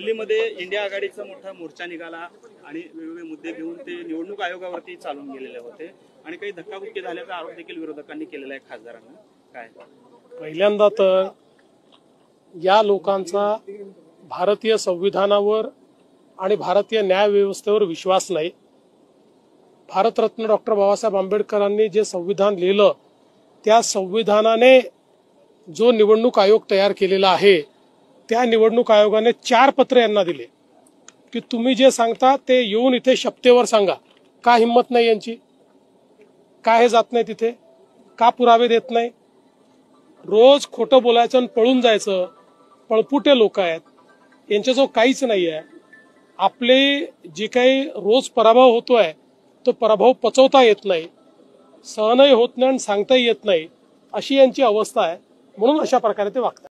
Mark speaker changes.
Speaker 1: दिल्लीमध्ये इंडिया आघाडीचा मोठा मोर्चा निघाला आणि वेगवेगळे मुद्दे घेऊन ते निवडणूक आयोगावरती चालून गेलेले होते आणि काही धक्काबुक्की झाल्याचा आरोप देखील विरोधकांनी केलेला आहे खासदारांना. काय
Speaker 2: पहिल्यांदा तर या लोकांचा भारतीय संविधानावर आणि भारतीय न्यायव्यवस्थेवर विश्वास नाही. भारतरत्न डॉक्टर बाबासाहेब आंबेडकरांनी जे संविधान लिहिलं त्या संविधानाने जो निवडणूक आयोग तयार केलेला आहे त्या निवडणूक आयोगाने 4 पत्र यांना दिले की तुम्ही जे सांगता ते येऊन इथे शपथेवर सांगा. का हिंमत नाही यांची? का हे जात नाही तिथे? का पुरावे देत नाही? रोज खोटं बोलायचं आणि पळून जायचं. पळपुटे लोक आहेत, यांच्याजवळ काहीच नाही आहे. आपले जे काही रोज पराभव होतोय तो पराभव पचवता येत नाही, सहनही होत नाही आणि सांगताही येत नाही, अशी यांची अवस्था आहे. म्हणून अशा प्रकारे ते वागतात.